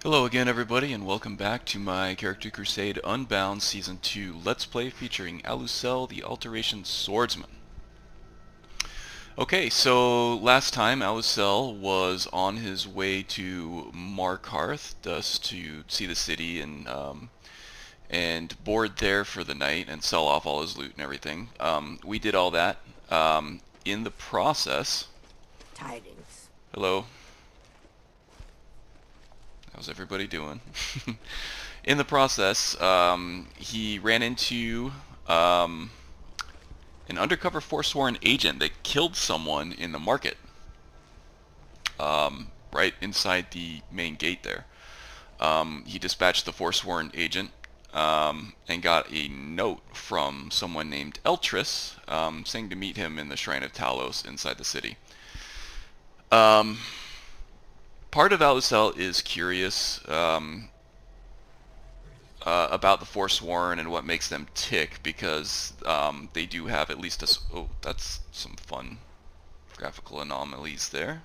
Hello again everybody and welcome back to my Character Crusade Unbound Season 2 Let's Play featuring Alusell the Alteration Swordsman. Okay, so last time Alusell was on his way to Markarth just to see the city and board there for the night and sell off all his loot and everything. We did all that. In the process... Tidings. Hello. How's everybody doing? In the process, he ran into an undercover Forsworn agent that killed someone in the market, right inside the main gate there. He dispatched the Forsworn agent and got a note from someone named Eltris saying to meet him in the Shrine of Talos inside the city. Part of Alusell is curious about the Forsworn and what makes them tick, because they do have at least a... Oh, that's some fun graphical anomalies there.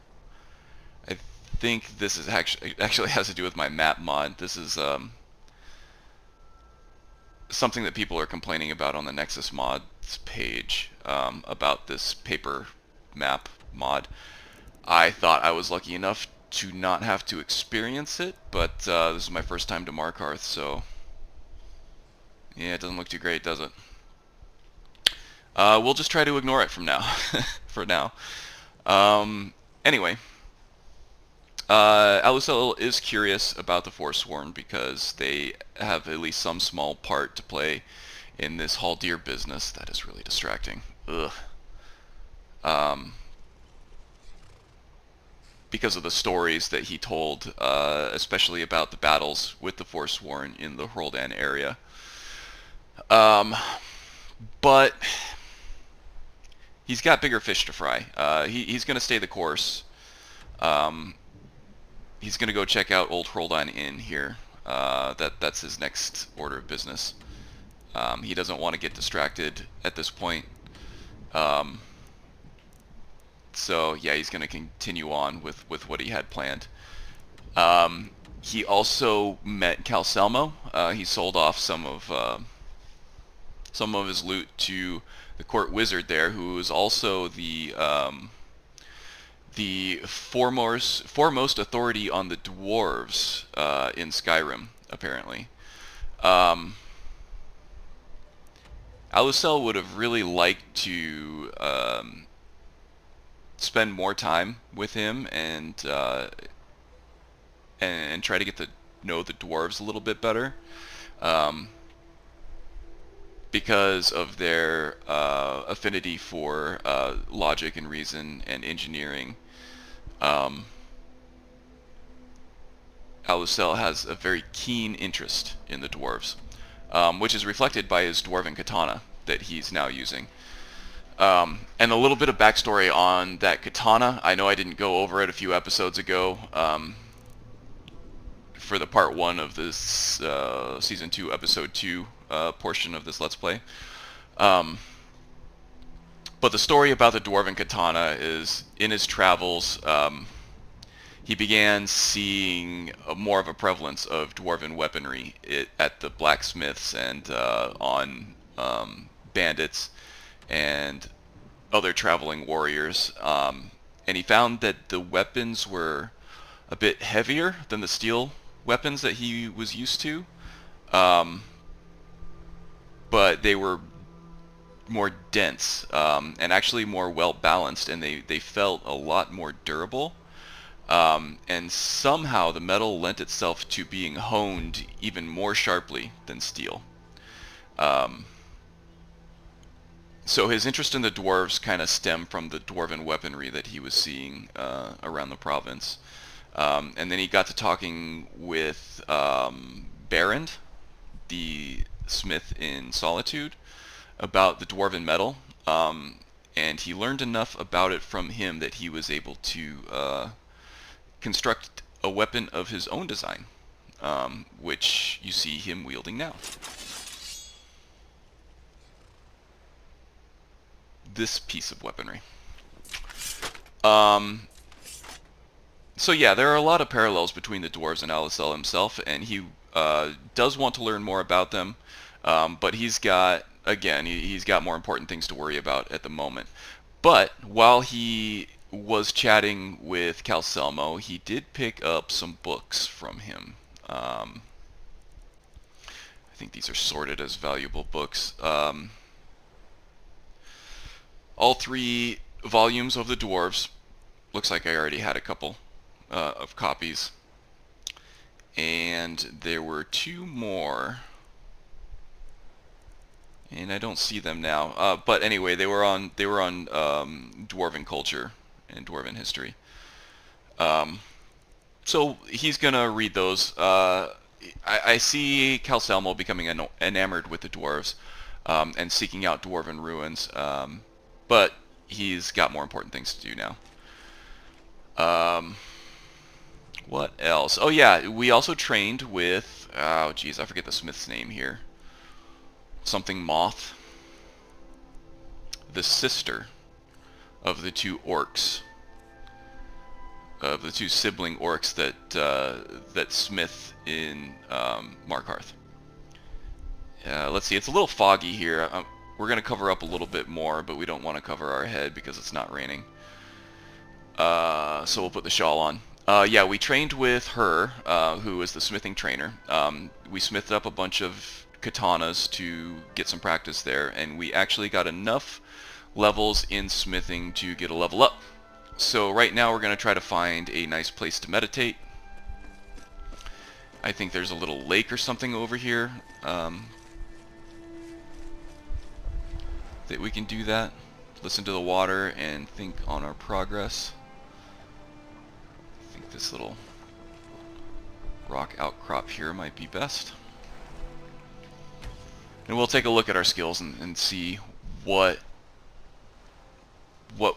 I think this is actually has to do with my map mod. This is something that people are complaining about on the Nexus mods page about this paper map mod. I thought I was lucky enough to not have to experience it, but this is my first time to Markarth, so yeah, it doesn't look too great, does it? We'll just try to ignore it from now, for now. Anyway, Alusell is curious about the Forsworn because they have at least some small part to play in this haldir business. That is really distracting. Ugh. Because of the stories that he told, especially about the battles with the Forsworn in the Hroldan area. But he's got bigger fish to fry. He's going to stay the course. He's going to go check out Old Hroldan Inn here. That's his next order of business. He doesn't want to get distracted at this point. So yeah, he's going to continue on with what he had planned. He also met Calcelmo. He sold off some of his loot to the court wizard there, who is also the foremost authority on the dwarves in Skyrim, apparently. Alusell would have really liked to spend more time with him and try to get to know the dwarves a little bit better, because of their affinity for logic and reason and engineering. Alusell has a very keen interest in the dwarves, which is reflected by his dwarven katana that he's now using. And a little bit of backstory on that katana. I know I didn't go over it a few episodes ago for the part 1 of this Season 2, Episode 2 portion of this Let's Play. But the story about the dwarven katana is, in his travels, he began seeing more of a prevalence of dwarven weaponry at the blacksmiths and on bandits and other traveling warriors, and he found that the weapons were a bit heavier than the steel weapons that he was used to, but they were more dense and actually more well balanced, and they felt a lot more durable, and somehow the metal lent itself to being honed even more sharply than steel. So his interest in the dwarves kind of stemmed from the dwarven weaponry that he was seeing around the province. And then he got to talking with Barend, the smith in Solitude, about the dwarven metal. And he learned enough about it from him that he was able to construct a weapon of his own design, which you see him wielding now. This piece of weaponry. So yeah, there are a lot of parallels between the dwarves and Alusell himself, and he does want to learn more about them, but he's got, again, he's got more important things to worry about at the moment. But while he was chatting with Calcelmo, he did pick up some books from him. I think these are sorted as valuable books. All 3 volumes of the dwarves. Looks like I already had a couple of copies. And there were 2 more. And I don't see them now. But anyway, they were on dwarven culture and dwarven history. So he's gonna read those. I see Calcelmo becoming enamored with the dwarves and seeking out dwarven ruins, but he's got more important things to do now. What else? Oh yeah, we also trained with, oh geez, I forget the smith's name here. Something Moth. The sister of the 2 orcs. Of the 2 sibling orcs that smith in Markarth. Let's see, it's a little foggy here. We're going to cover up a little bit more, but we don't want to cover our head because it's not raining. So we'll put the shawl on. Yeah, we trained with her, who is the smithing trainer. We smithed up a bunch of katanas to get some practice there, and we actually got enough levels in smithing to get a level up. So right now we're going to try to find a nice place to meditate. I think there's a little lake or something over here that we can do that. Listen to the water and think on our progress. I think this little rock outcrop here might be best. And we'll take a look at our skills and see what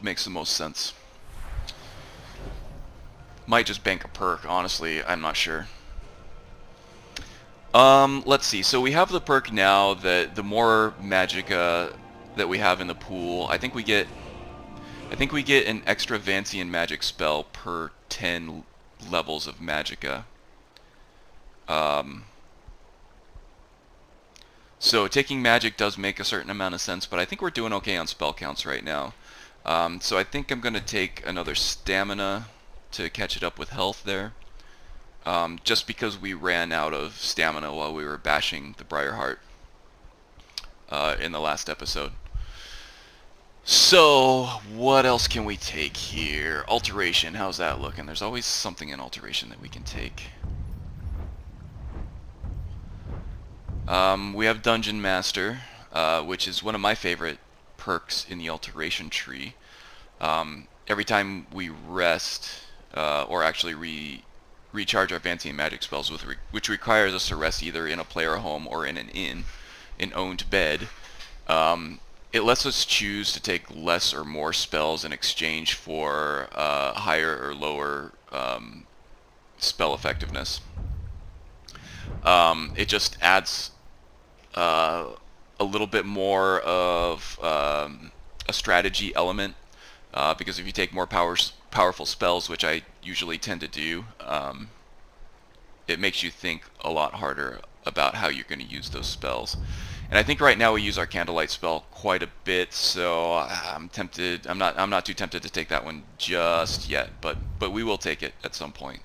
makes the most sense. Might just bank a perk, honestly, I'm not sure. Let's see, so we have the perk now that the more magicka that we have in the pool, I think we get an extra Vancian magic spell per 10 levels of magicka. So taking magic does make a certain amount of sense, but I think we're doing okay on spell counts right now. So I think I'm going to take another stamina to catch it up with health there. Just because we ran out of stamina while we were bashing the Briarheart in the last episode. So, what else can we take here? Alteration, how's that looking? There's always something in Alteration that we can take. We have Dungeon Master, which is one of my favorite perks in the Alteration tree. Every time we rest, or actually recharge our Vancian magic spells, which requires us to rest either in a player home or in an inn, an owned bed, it lets us choose to take less or more spells in exchange for higher or lower spell effectiveness. It just adds a little bit more of a strategy element, because if you take more powerful spells, which I usually tend to do, it makes you think a lot harder about how you're going to use those spells. And I think right now we use our Candlelight spell quite a bit, so I'm tempted. I'm not too tempted to take that one just yet, but we will take it at some point.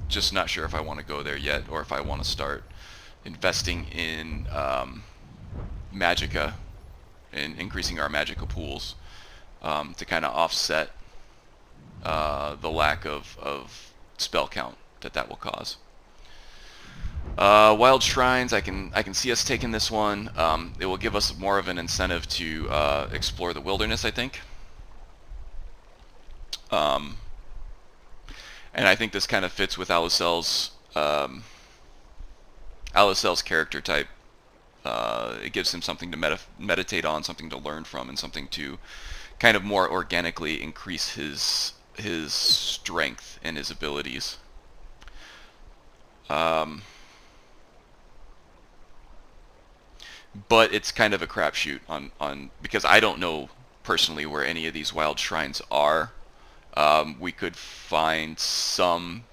Just not sure if I want to go there yet, or if I want to start investing in magicka and increasing our magicka pools to kind of offset the lack of spell count that will cause. Wild Shrines, I can see us taking this one. It will give us more of an incentive to explore the wilderness, I think. And I think this kind of fits with Alusell's character type. It gives him something to meditate on, something to learn from, and something to kind of more organically increase his strength and his abilities. But it's kind of a crapshoot on because I don't know personally where any of these wild shrines are. We could find some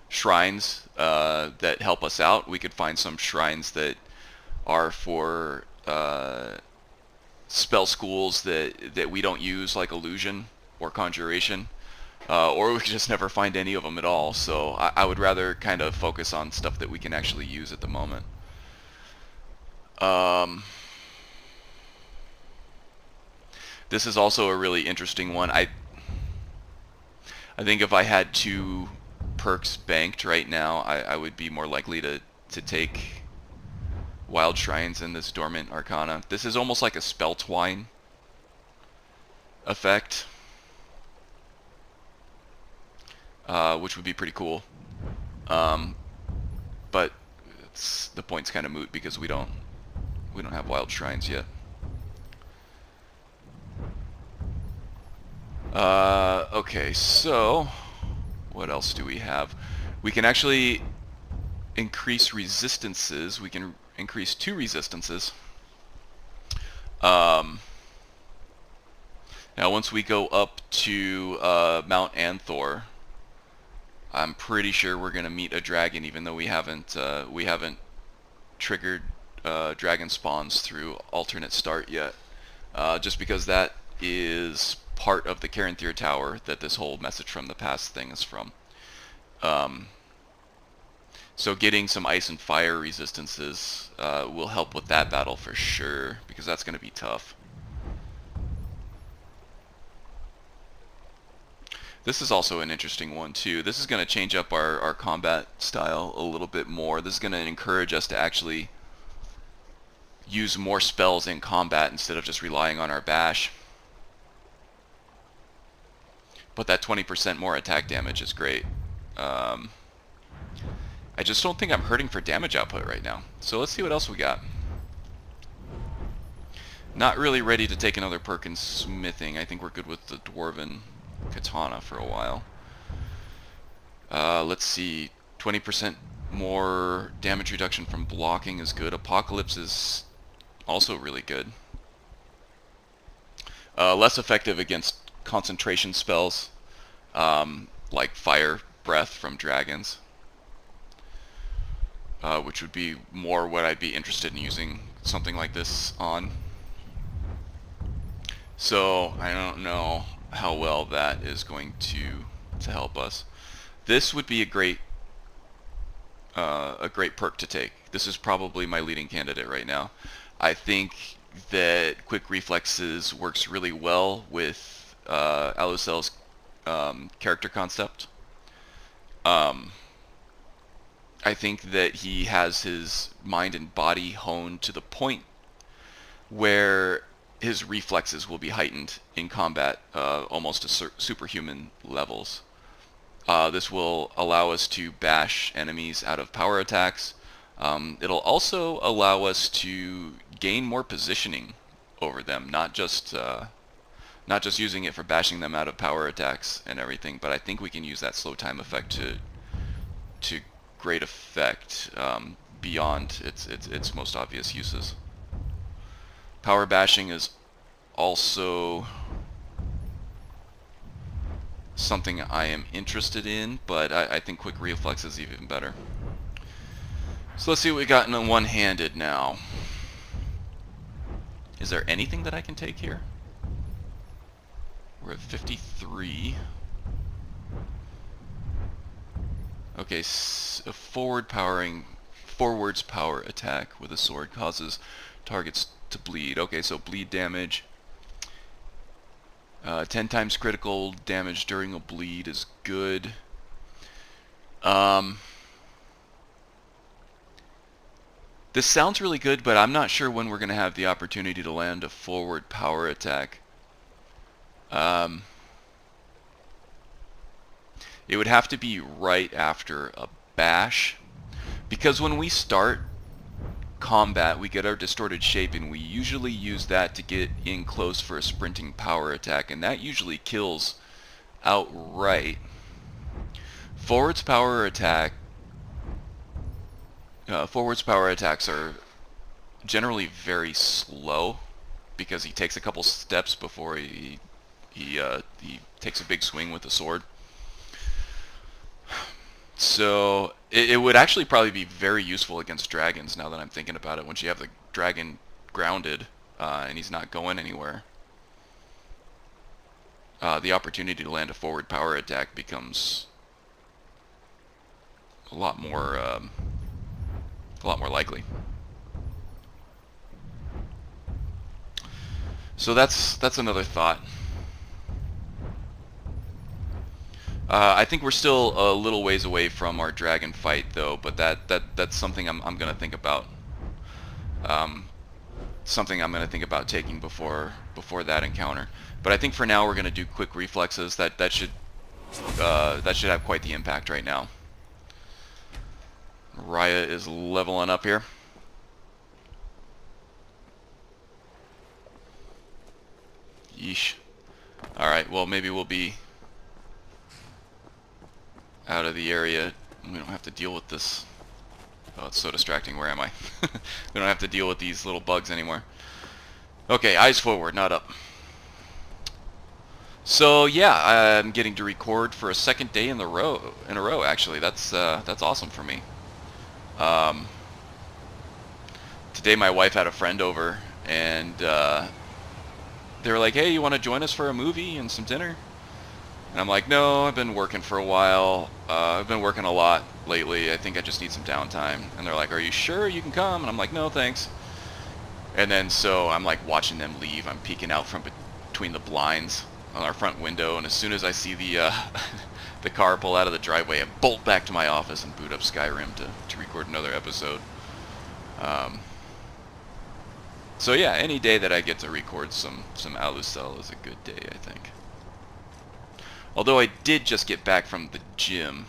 shrines that help us out. We could find some shrines that are for spell schools that we don't use, like illusion or conjuration. Or we could just never find any of them at all. So I would rather kind of focus on stuff that we can actually use at the moment. This is also a really interesting one. I think if I had 2 perks banked right now, I would be more likely to take Wild Shrines and this Dormant Arcana. This is almost like a Spell Twine effect, which would be pretty cool. But the point's kind of moot because we don't have Wild Shrines yet. Okay, so what else do we have? We can actually increase resistances. We can increase 2 resistances. Now once we go up to Mount Anthor, I'm pretty sure we're gonna meet a dragon, even though we haven't triggered dragon spawns through alternate start yet. Just because that is part of the Caranthir Tower that this whole message from the past thing is from. So getting some ice and fire resistances will help with that battle for sure, because that's going to be tough. This is also an interesting one too. This is going to change up our combat style a little bit more. This is going to encourage us to actually use more spells in combat instead of just relying on our bash. But that 20% more attack damage is great. I just don't think I'm hurting for damage output right now. So let's see what else we got. Not really ready to take another perk in smithing. I think we're good with the Dwarven Katana for a while. Let's see. 20% more damage reduction from blocking is good. Apocalypse is also really good. Less effective against concentration spells, like Fire Breath from dragons. Which would be more what I'd be interested in using something like this on. So I don't know how well that is going to help us. This would be a great perk to take. This is probably my leading candidate right now. I think that Quick Reflexes works really well with Alusell's character concept. I think that he has his mind and body honed to the point where his reflexes will be heightened in combat, almost to superhuman levels. This will allow us to bash enemies out of power attacks. It'll also allow us to gain more positioning over them, not just using it for bashing them out of power attacks and everything, but I think we can use that slow time effect to great effect beyond its most obvious uses. Power bashing is also something I am interested in, but I think Quick Reflex is even better. So let's see what we got in the one-handed now. Is there anything that I can take here? We're at 53. Okay, a forwards power attack with a sword causes targets to bleed. Okay, so bleed damage. 10 times critical damage during a bleed is good. This sounds really good, but I'm not sure when we're going to have the opportunity to land a forward power attack. It would have to be right after a bash, because when we start combat we get our distorted shape and we usually use that to get in close for a sprinting power attack, and that usually kills outright. Forwards power attacks are generally very slow because he takes a couple steps before he he takes a big swing with the sword. So it would actually probably be very useful against dragons now that I'm thinking about it. Once you have the dragon grounded and he's not going anywhere, the opportunity to land a forward power attack becomes a lot more likely. So that's another thought. I think we're still a little ways away from our dragon fight, though, but that's something I'm gonna think about. Something I'm gonna think about taking before that encounter. But I think for now we're gonna do quick reflexes. That should have quite the impact right now. Raya is leveling up here. Yeesh. Alright, well maybe we'll be out of the area. We don't have to deal with this. Oh, it's so distracting. Where am I? We don't have to deal with these little bugs anymore. Okay, eyes forward, not up. So yeah, I'm getting to record for a second day in a row. Actually, that's awesome for me. Today my wife had a friend over, and they were like, "Hey, you want to join us for a movie and some dinner?" And I'm like, "No, I've been working for a while. I've been working a lot lately. I think I just need some downtime." And they're like, "Are you sure you can come?" And I'm like, "No, thanks." And then so I'm like watching them leave. I'm peeking out from between the blinds on our front window, and as soon as I see the the car pull out of the driveway, I bolt back to my office and boot up Skyrim to record another episode. So yeah, any day that I get to record some Alusell is a good day, I think. Although I did just get back from the gym,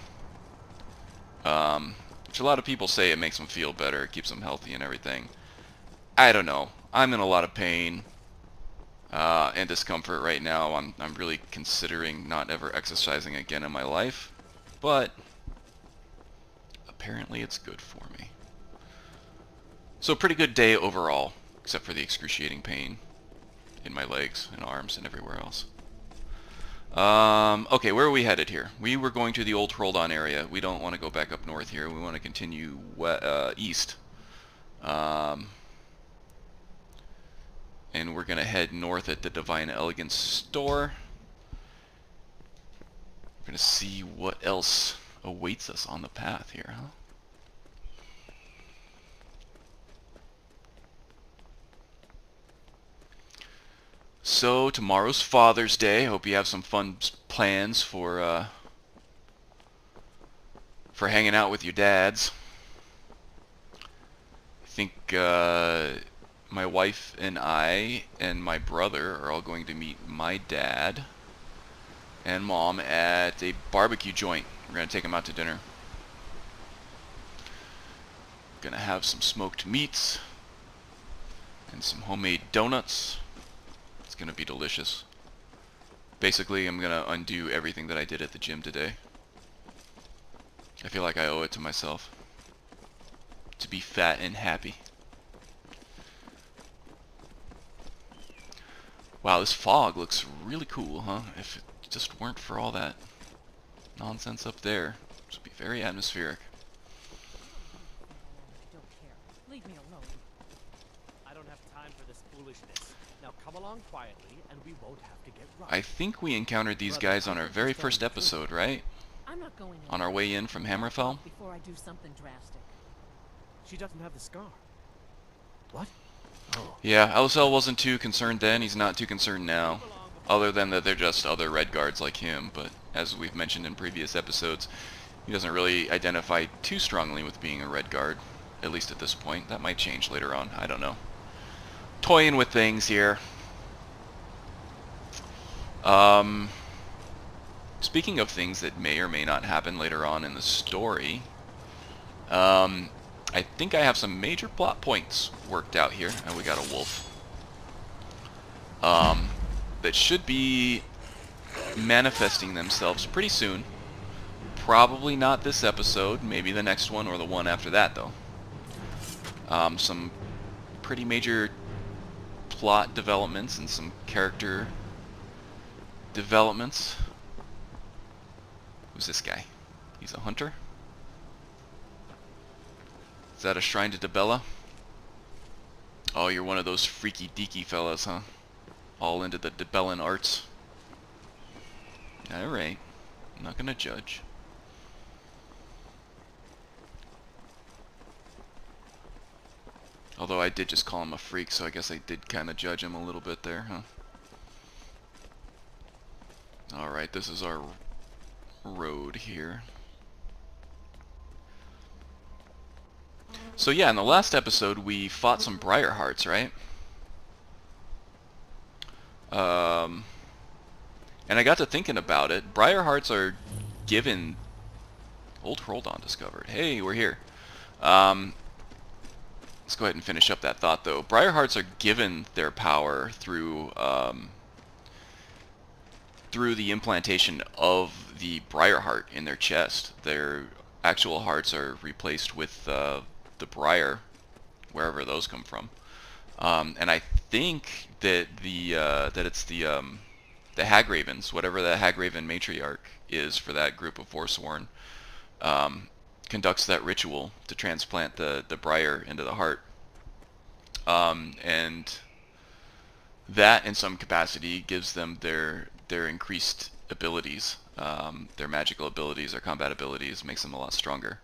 which a lot of people say it makes them feel better, it keeps them healthy and everything. I don't know. I'm in a lot of pain and discomfort right now. I'm really considering not ever exercising again in my life, but apparently it's good for me. So pretty good day overall, except for the excruciating pain in my legs and arms and everywhere else. Okay, where are we headed here? We were going to the Old Hroldan area. We don't want to go back up north here. We want to continue east. And we're going to head north at the Divine Elegance store. We're going to see what else awaits us on the path here, huh? So, tomorrow's Father's Day. Hope you have some fun plans for hanging out with your dads. I think my wife and I and my brother are all going to meet my dad and mom at a barbecue joint. We're going to take them out to dinner. Going to have some smoked meats and some homemade donuts. It's going to be delicious. Basically, I'm going to undo everything that I did at the gym today. I feel like I owe it to myself to be fat and happy. Wow, this fog looks really cool, huh? If it just weren't for all that nonsense up there, it would be very atmospheric. I don't care. Leave me alone. I don't have time for this foolishness. Now come along quietly, and we won't have to get robbed. I think we encountered these guys on our very first episode, right? I'm not going On our way in from Hammerfell? before I do something drastic. She doesn't have the scar. What? Oh. Yeah, Alusell wasn't too concerned then, he's not too concerned now. Other than that they're just other red guards like him, but as we've mentioned in previous episodes, he doesn't really identify too strongly with being a red guard, at least at this point. That might change later on, I don't know. Toying with things here. Speaking of things that may or may not happen later on in the story, I think I have some major plot points worked out here. And we got a wolf. That should be manifesting themselves pretty soon. Probably not this episode, maybe the next one or the one after that, though. Some pretty major plot developments and some character developments. Who's this guy? He's a hunter? Is that a shrine to Dibella? Oh, you're one of those freaky deaky fellas, huh? All into the Dibellan arts. Alright. I'm not gonna judge. Although I did just call him a freak, so I guess I did kind of judge him a little bit there, huh? Alright, this is our road here. So yeah, in the last episode we fought some Briarhearts, right? And I got to thinking about it. Briarhearts are given... Old Hroldan discovered. Hey, we're here. Let's go ahead and finish up that thought, though. Briarhearts are given their power through the implantation of the Briarheart in their chest. Their actual hearts are replaced with the Briar, wherever those come from. And I think that it's the Hagravens, whatever the Hagraven matriarch is for that group of Forsworn, conducts that ritual to transplant the Briar into the heart. And that, in some capacity, gives them their increased abilities, their magical abilities, their combat abilities, makes them a lot stronger.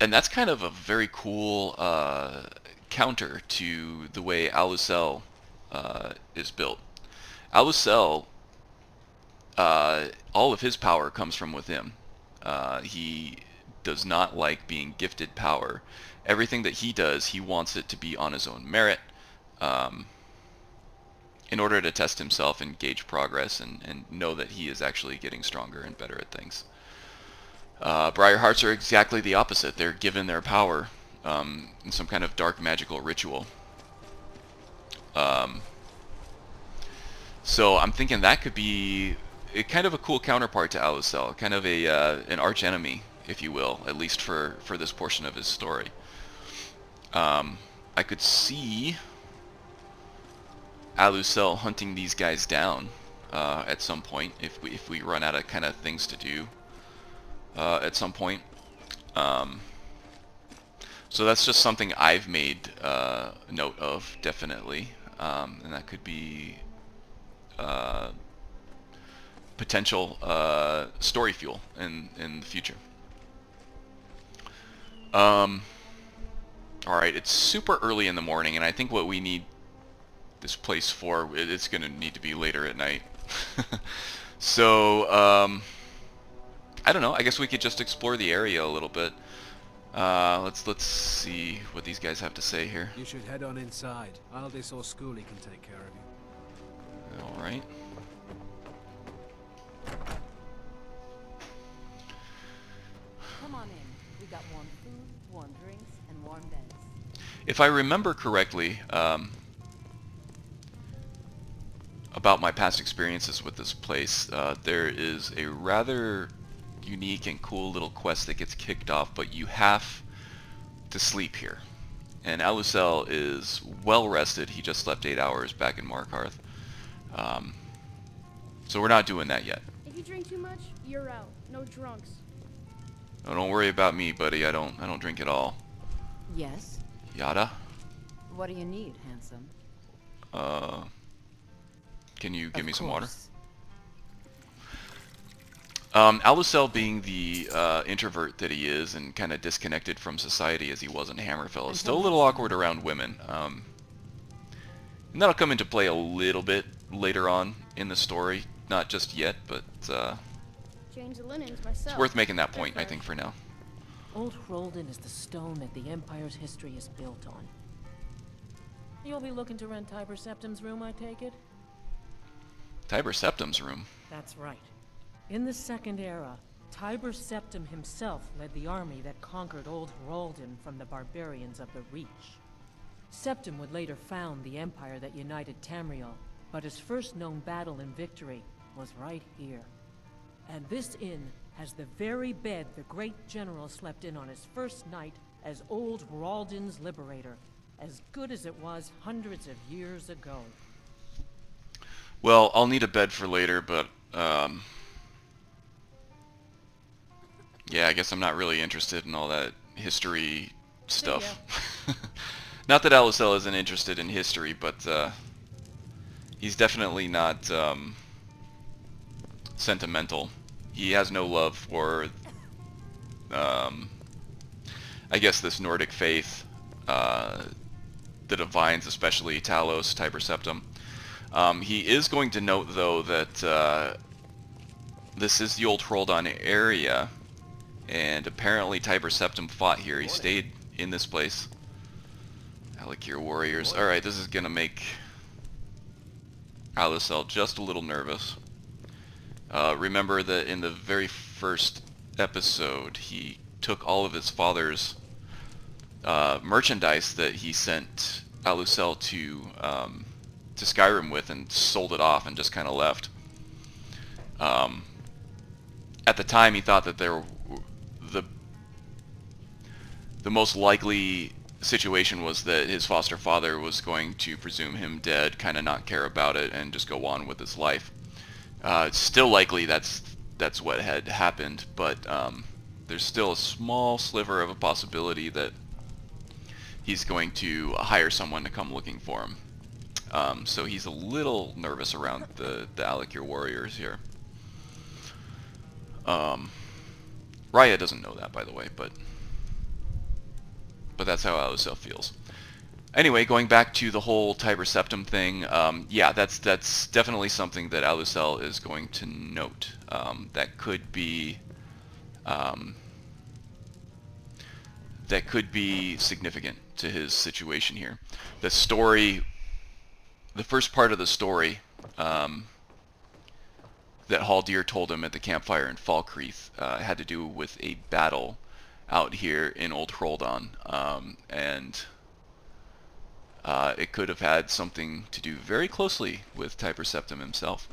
And that's kind of a very cool counter to the way Alusell is built. Alusell, all of his power comes from within. He does not like being gifted power. Everything that he does, he wants it to be on his own merit, in order to test himself and gauge progress and know that he is actually getting stronger and better at things. Briarhearts are exactly the opposite. They're given their power in some kind of dark magical ritual. So I'm thinking that could be kind of a cool counterpart to Alusell, kind of an arch enemy, if you will, at least for this portion of his story. I could see Alusell hunting these guys down at some point if we run out of kind of things to do at some point. So that's just something I've made note of, definitely, and that could be potential story fuel in the future. Alright, it's super early in the morning, and I think what we need this place for, it's going to need to be later at night. So, I don't know, I guess we could just explore the area a little bit. Let's see what these guys have to say here. You should head on inside. Aldis or Schoolie can take care of you. Alright. Come on in. We got warm food, warm drinks, and warm beds. If I remember correctly, about my past experiences with this place, there is a rather unique and cool little quest that gets kicked off, but you have to sleep here. And Alusell is well rested. He just slept 8 hours back in Markarth. So we're not doing that yet. If you drink too much, you're out. No drunks. Oh, don't worry about me, buddy. I don't drink at all. Yes? Yada? What do you need, handsome? Can you give me some Of water? course. Alusell, being the introvert that he is and kind of disconnected from society as he was in Hammerfell, is still a little awkward around women. And that'll come into play a little bit later on in the story. Not just yet, but Change the linens myself. it's worth making that point, I think, for now. Old Hroldan is the stone that the Empire's history is built on. You'll be looking to rent Tiber Septim's room, I take it? Tiber Septim's room. That's right. In the Second Era, Tiber Septim himself led the army that conquered Old Hroldan from the barbarians of the Reach. Septim would later found the empire that united Tamriel, but his first known battle and victory was right here. And this inn has the very bed the great general slept in on his first night as Old Hroldan's liberator, as good as it was hundreds of years ago. Well, I'll need a bed for later, but yeah, I guess I'm not really interested in all that history stuff. Not that Alusell isn't interested in history, but he's definitely not sentimental. He has no love for, I guess, this Nordic faith, the divines, especially Talos, Tiber Septim. He is going to note, though, that this is the Old Hroldan area, and apparently Tiber Septim fought here. He stayed in this place. Alikir warriors. Alright, this is going to make Alusell just a little nervous. Remember that in the very first episode, he took all of his father's merchandise that he sent Alusell to Skyrim with and sold it off and just kind of left. At the time, he thought that the most likely situation was that his foster father was going to presume him dead, kind of not care about it, and just go on with his life. It's still likely that's what had happened, but there's still a small sliver of a possibility that he's going to hire someone to come looking for him. So he's a little nervous around the Alikir warriors here. Raya doesn't know that, by the way, but that's how Alusell feels. Anyway, going back to the whole Tiber Septim thing, yeah, that's definitely something that Alusell is going to note. That could be significant to his situation here. The story, the first part of the story that Haldir told him at the campfire in Falkreath had to do with a battle out here in Old Hroldan, and it could have had something to do very closely with Tiber Septim himself.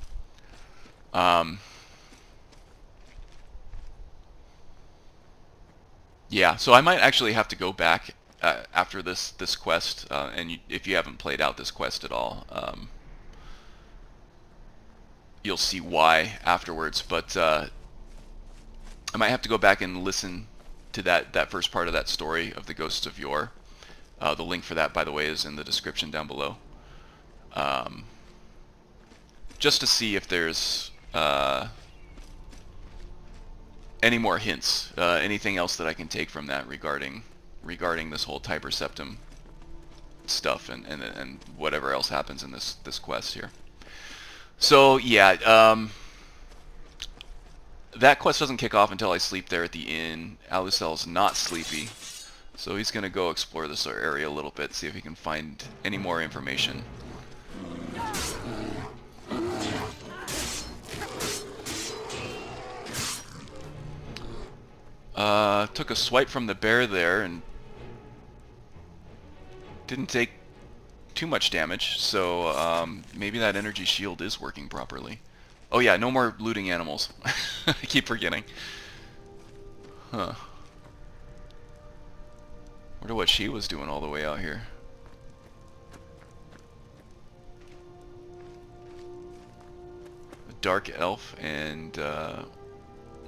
Yeah, so I might actually have to go back after this quest, and if you haven't played out this quest at all, you'll see why afterwards. But I might have to go back and listen to that first part of that story of the Ghosts of Yore. The link for that, by the way, is in the description down below. Just to see if there's any more hints, anything else that I can take from that regarding this whole Tiber Septim stuff and whatever else happens in this quest here. So yeah, that quest doesn't kick off until I sleep there at the inn. Alusell's not sleepy, so he's gonna go explore this area a little bit, see if he can find any more information. Took a swipe from the bear there and didn't take too much damage, so maybe that energy shield is working properly. Oh yeah, no more looting animals. I keep forgetting. Huh. Wonder what she was doing all the way out here. A dark elf and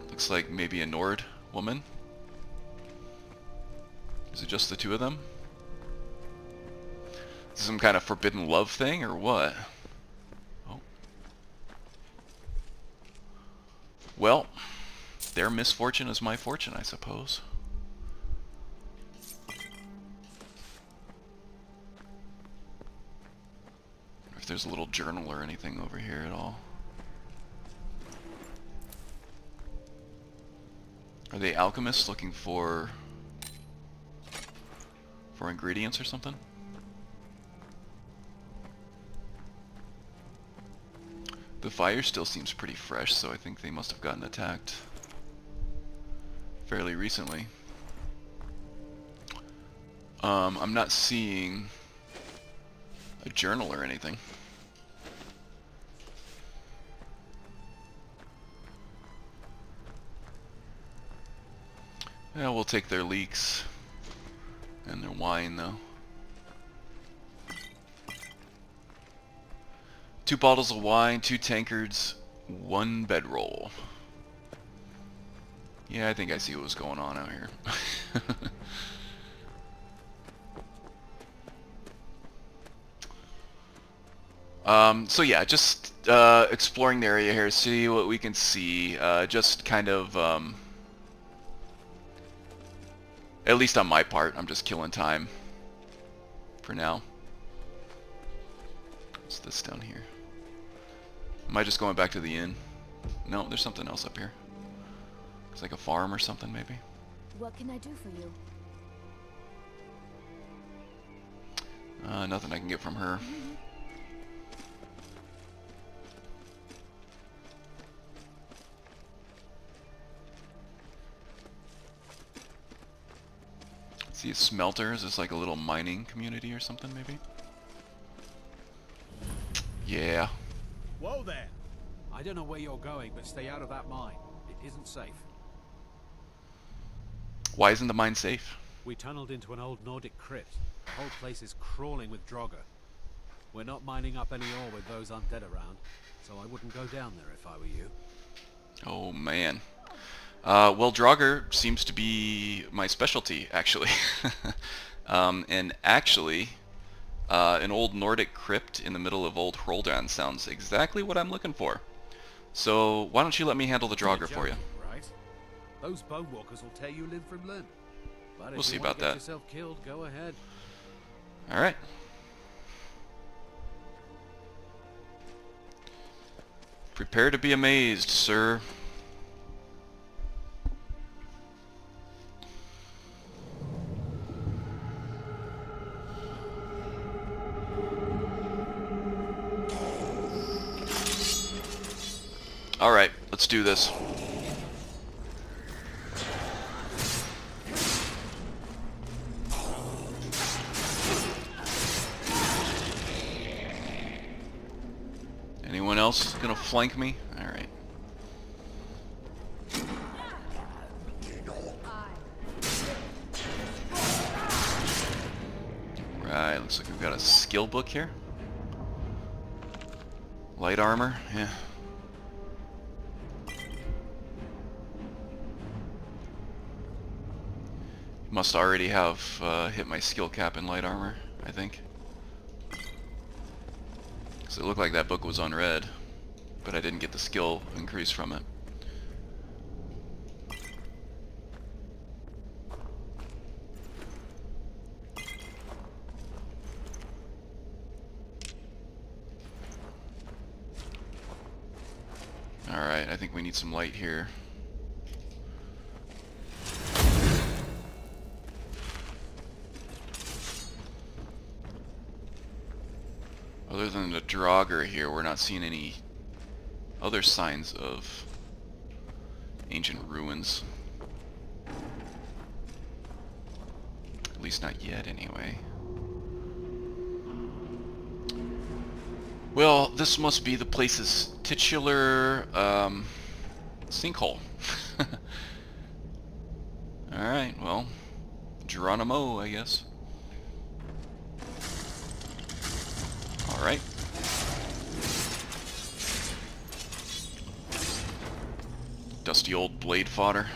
looks like maybe a Nord woman. Is it just the two of them? Is this some kind of forbidden love thing or what? Oh. Well, their misfortune is my fortune, I suppose. If there's a little journal or anything over here at all. Are they alchemists looking for ingredients or something? The fire still seems pretty fresh, so I think they must have gotten attacked fairly recently. I'm not seeing a journal or anything. Yeah, we'll take their leeks and their wine, though. 2 bottles of wine, 2 tankards, 1 bedroll. Yeah, I think I see what was going on out here. So yeah, just exploring the area here, see what we can see. Just kind of, at least on my part, I'm just killing time for now. What's this down here? Am I just going back to the inn? No, there's something else up here. It's like a farm or something, maybe. What can I do for you? Nothing I can get from her. See a smelter? Is this like a little mining community or something, maybe? Yeah. Whoa there! I don't know where you're going, but stay out of that mine. It isn't safe. Why isn't the mine safe? We tunneled into an old Nordic crypt. The whole place is crawling with Draugr. We're not mining up any ore with those undead around, so I wouldn't go down there if I were you. Oh man. Well, Draugr seems to be my specialty, actually. And actually, an old Nordic crypt in the middle of Old Hroldan sounds exactly what I'm looking for. So why don't you let me handle the Draugr for you? Right? Those bone walkers will tear you limb from limb. But We'll if see you want about to get that. yourself killed, go ahead. All right. Prepare to be amazed, sir. All right, let's do this. Anyone else gonna flank me? All right. Right, looks like we've got a skill book here. Light armor, yeah. Must already have hit my skill cap in light armor, I think. So it looked like that book was unread, but I didn't get the skill increase from it. Alright, I think we need some light here. Other than the Draugr here, we're not seeing any other signs of ancient ruins. At least not yet, anyway. Well, this must be the place's titular sinkhole. Alright, well, Geronimo, I guess. Alright. Dusty old blade fodder.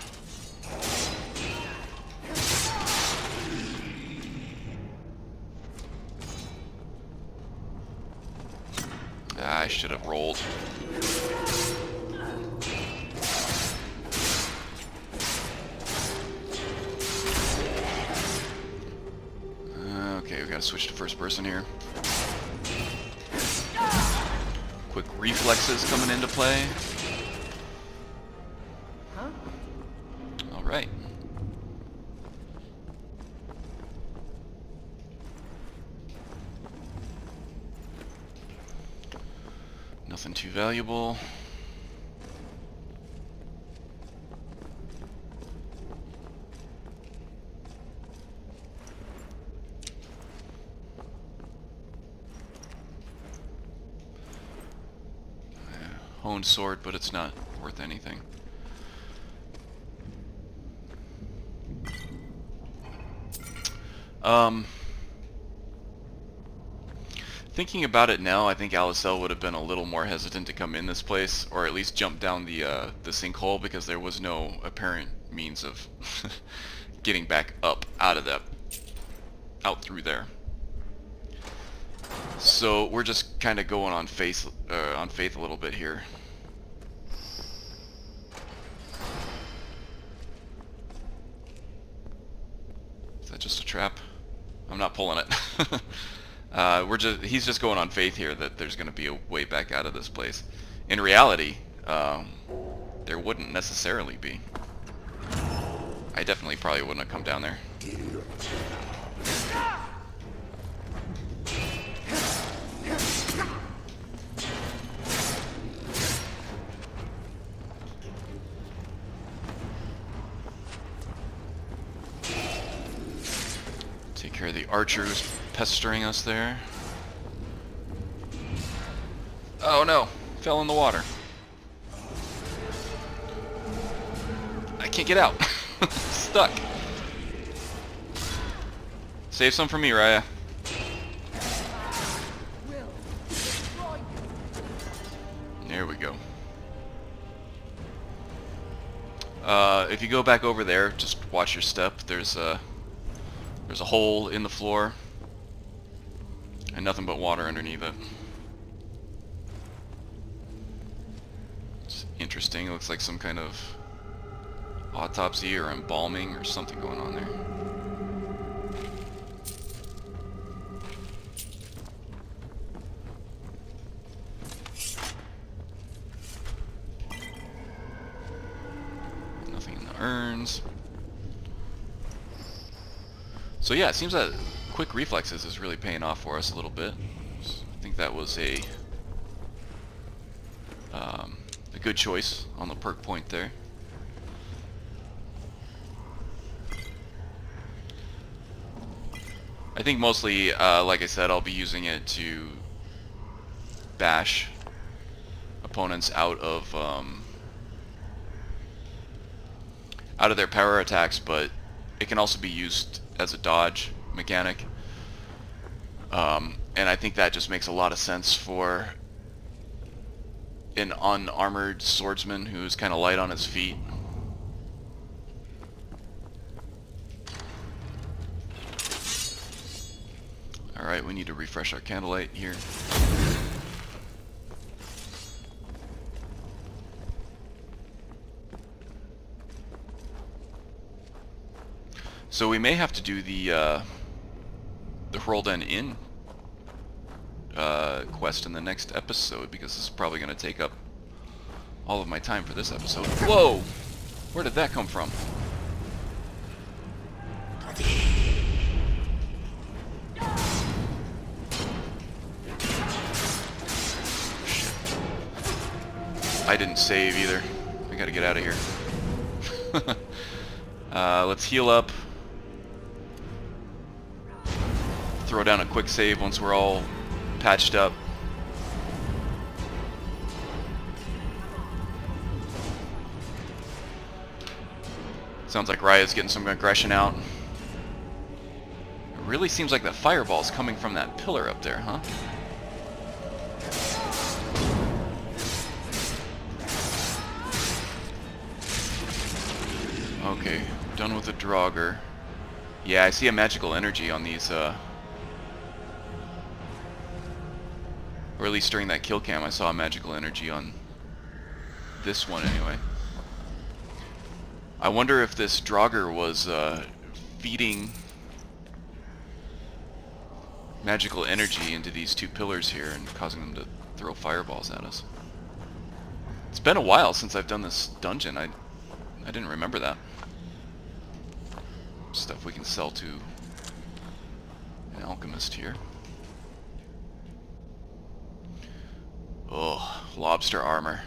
I should have rolled. Okay, we gotta switch to first person here. Quick reflexes coming into play. Huh? Alright. Nothing too valuable. Honed sword, but it's not worth anything. Thinking about it now, I think Alusell would have been a little more hesitant to come in this place, or at least jump down the sinkhole, because there was no apparent means of getting back up out of that, out through there. So we're just kind of going on faith a little bit here. Is that just a trap? I'm not pulling it. He's just going on faith here that there's going to be a way back out of this place. In reality, there wouldn't necessarily be. I definitely probably wouldn't have come down there. Take care of the archers pestering us there. Oh no! Fell in the water. I can't get out. Stuck. Save some for me, Raya. There we go. If you go back over there, just watch your step. There's a hole in the floor and nothing but water underneath it. It's interesting. It looks like some kind of autopsy or embalming or something going on there. Nothing in the urns. So yeah, it seems that quick reflexes is really paying off for us a little bit. I think that was a good choice on the perk point there. I think mostly, like I said, I'll be using it to bash opponents out of their power attacks, but it can also be used as a dodge mechanic. And I think that just makes a lot of sense for an unarmored swordsman who's kind of light on his feet. Alright, we need to refresh our candlelight here. So we may have to do the Hroldan Inn quest in the next episode, because this is probably going to take up all of my time for this episode. Whoa! Where did that come from? I didn't save either. I gotta get out of here. Let's heal up. Throw down a quick save once we're all patched up. Sounds like Raya's getting some aggression out. It really seems like that fireball's coming from that pillar up there, huh? Okay, done with the Draugr. Yeah, I see a magical energy on these, or at least during that kill cam I saw a magical energy on this one anyway. I wonder if this Draugr was feeding magical energy into these two pillars here and causing them to throw fireballs at us. It's been a while since I've done this dungeon. I didn't remember that. Stuff we can sell to an alchemist here. Oh, lobster armor.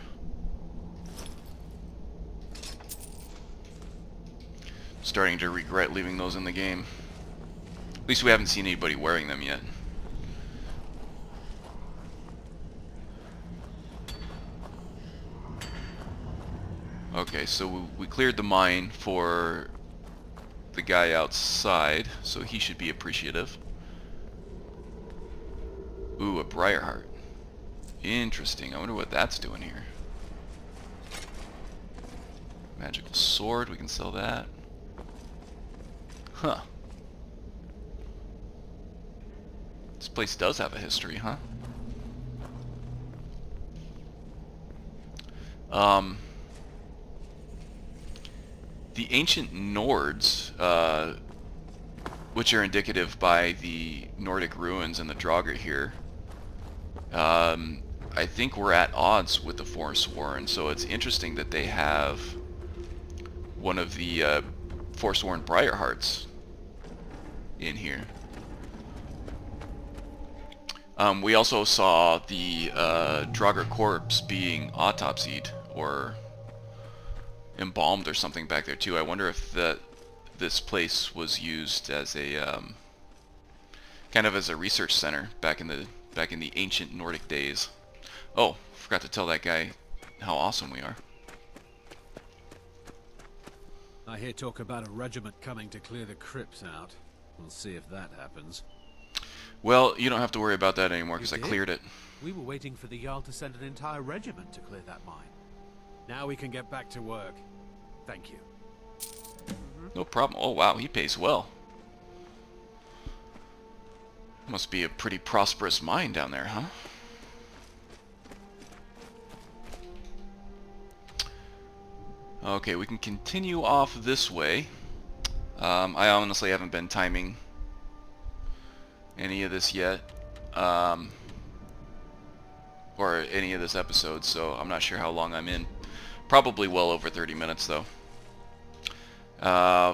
Starting to regret leaving those in the game. At least we haven't seen anybody wearing them yet. Okay, so we cleared the mine for the guy outside, so he should be appreciative. Ooh, a Briarheart. Interesting. I wonder what that's doing here. Magical sword. We can sell that. Huh. This place does have a history, huh? The ancient Nords, which are indicative by the Nordic ruins and the Draugr here, I think we're at odds with the Forsworn, so it's interesting that they have one of the Forsworn Briarhearts in here. We also saw the Draugr corpse being autopsied or embalmed or something back there too. I wonder if this place was used as a kind of as a research center back in the ancient Nordic days. Oh, forgot to tell that guy how awesome we are. I hear talk about a regiment coming to clear the crypts out. We'll see if that happens. Well, you don't have to worry about that anymore because I You did? cleared it. We were waiting for the Jarl to send an entire regiment to clear that mine. Now we can get back to work. Thank you. No problem. Oh wow, he pays well. Must be a pretty prosperous mine down there, huh? Okay, we can continue off this way. I honestly haven't been timing any of this yet, or any of this episode, so I'm not sure how long I'm in. Probably well over 30 minutes though.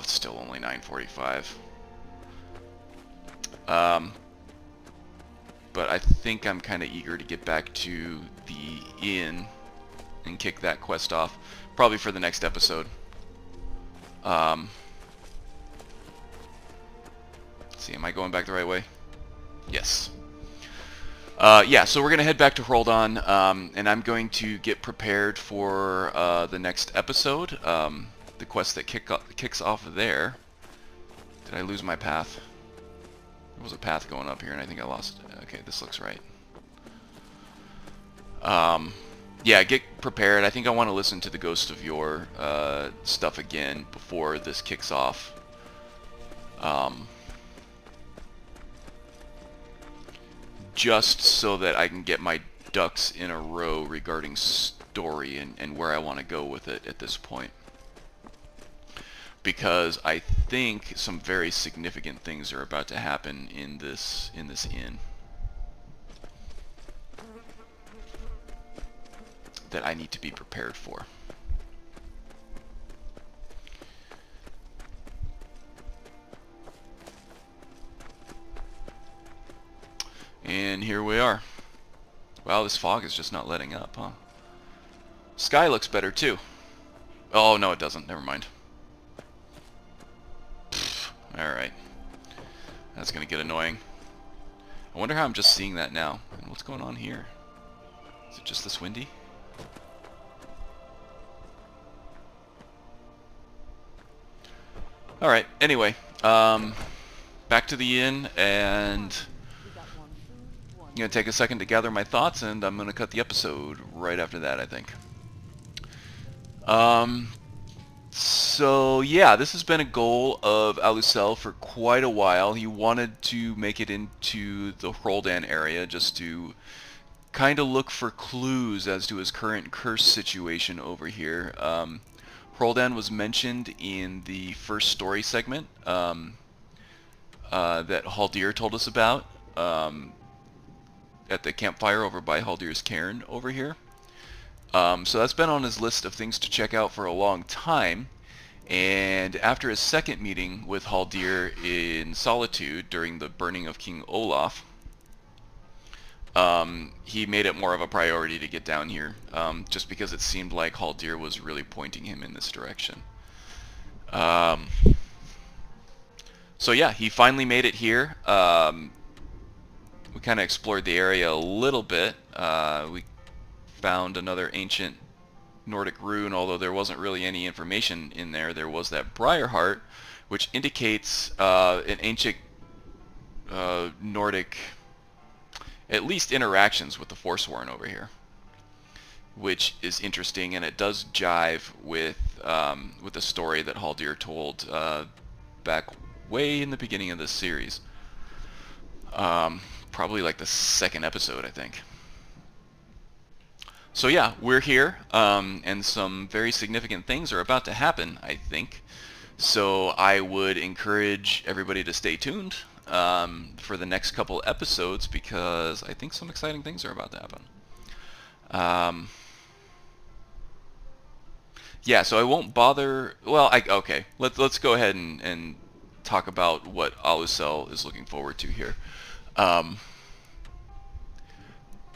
Still only 9:45. But I think I'm kind of eager to get back to the inn and kick that quest off, probably for the next episode. Let's see, am I going back the right way? Yes. Yeah, so we're going to head back to Hroldan, and I'm going to get prepared for the next episode, the quest that kicks off there. Did I lose my path? There was a path going up here, and I think I lost it. Okay, this looks right. Yeah, get prepared. I think I want to listen to the Ghosts of Yore stuff again before this kicks off. Just so that I can get my ducks in a row regarding story and where I want to go with it at this point. Because I think some very significant things are about to happen in this inn that I need to be prepared for. And here we are. Wow, this fog is just not letting up, huh? Sky looks better too. Oh, no it doesn't. Never mind. Alright. That's gonna get annoying. I wonder how I'm just seeing that now. And what's going on here? Is it just this windy? Alright, anyway. Back to the inn, and I'm going to take a second to gather my thoughts, and I'm going to cut the episode right after that, I think. So yeah, this has been a goal of Alusell for quite a while. He wanted to make it into the Hroldan area just to kind of look for clues as to his current curse situation over here. Hroldan was mentioned in the first story segment that Haldir told us about at the campfire over by Haldir's cairn over here. So that's been on his list of things to check out for a long time, and after his second meeting with Haldir in Solitude during the burning of King Olaf, he made it more of a priority to get down here, just because it seemed like Haldir was really pointing him in this direction. So yeah, he finally made it here. We kind of explored the area a little bit. We found another ancient Nordic rune, although there wasn't really any information in there. There was that Briarheart, which indicates an ancient Nordic at least interactions with the Forsworn over here, which is interesting, and it does jive with the story that Haldir told back way in the beginning of this series. Probably like the second episode, I think. So yeah, we're here, and some very significant things are about to happen, I think. So I would encourage everybody to stay tuned for the next couple episodes, because I think some exciting things are about to happen. Yeah, so I won't bother. Well, okay. Let's go ahead and talk about what Alusell is looking forward to here.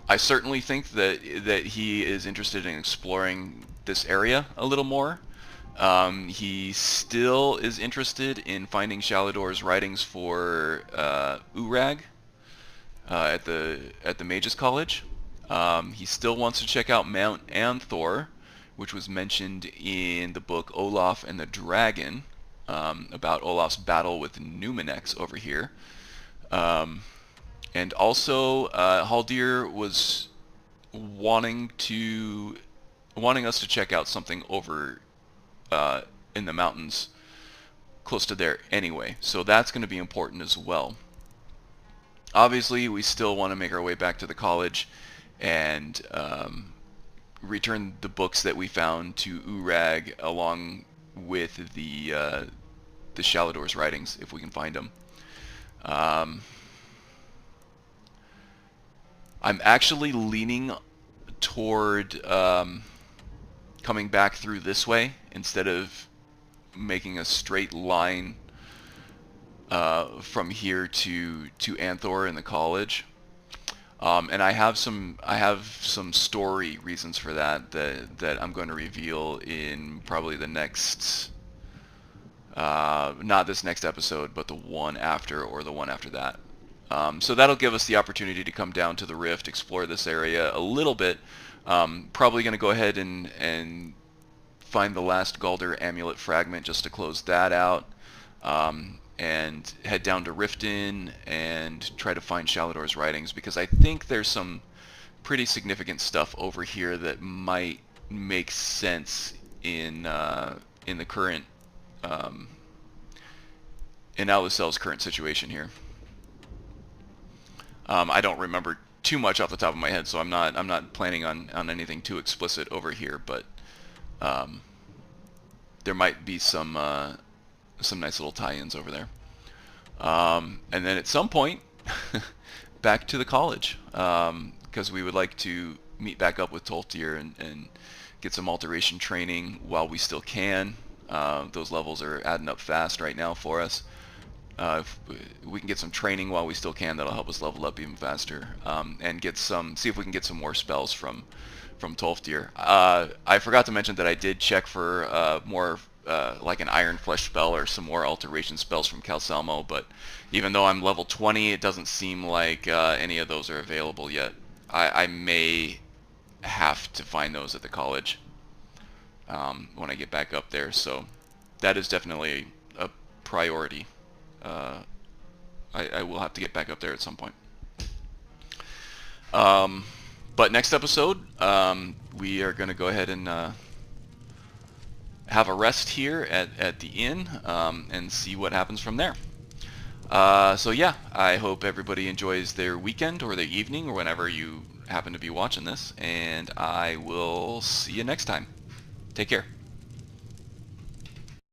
I certainly think that he is interested in exploring this area a little more. He still is interested in finding Shalador's writings for Urag at the Mages College. He still wants to check out Mount Anthor, which was mentioned in the book Olaf and the Dragon, about Olaf's battle with Numenex over here. And also, Haldir was wanting us to check out something over in the mountains close to there anyway. So that's going to be important as well. Obviously, we still want to make our way back to the college and return the books that we found to Urag, along with the Shalador's writings, if we can find them. I'm actually leaning toward coming back through this way instead of making a straight line from here to Anthor and the college. And I have some story reasons for that I'm going to reveal in probably the next, not this next episode, but the one after, or the one after that. So that'll give us the opportunity to come down to the Rift, explore this area a little bit. Probably going to go ahead and find the last Galder amulet fragment just to close that out, and head down to Riften and try to find Shalador's writings, because I think there's some pretty significant stuff over here that might make sense in the current in Alusell's current situation here. I don't remember too much off the top of my head, so I'm not planning on anything too explicit over here, but there might be some nice little tie-ins over there. And then at some point, back to the college, because we would like to meet back up with Toltir and get some alteration training while we still can. Those levels are adding up fast right now for us. If we can get some training while we still can, that'll help us level up even faster, and see if we can get some more spells from Tolfdir. I forgot to mention that I did check for more like an Iron Flesh spell or some more alteration spells from Calcelmo, but even though I'm level 20, it doesn't seem like any of those are available yet. I may have to find those at the college when I get back up there, so that is definitely a priority. I will have to get back up there at some point. But next episode, we are going to go ahead and have a rest here at the inn, and see what happens from there. So yeah, I hope everybody enjoys their weekend or their evening or whenever you happen to be watching this, and I will see you next time. Take care.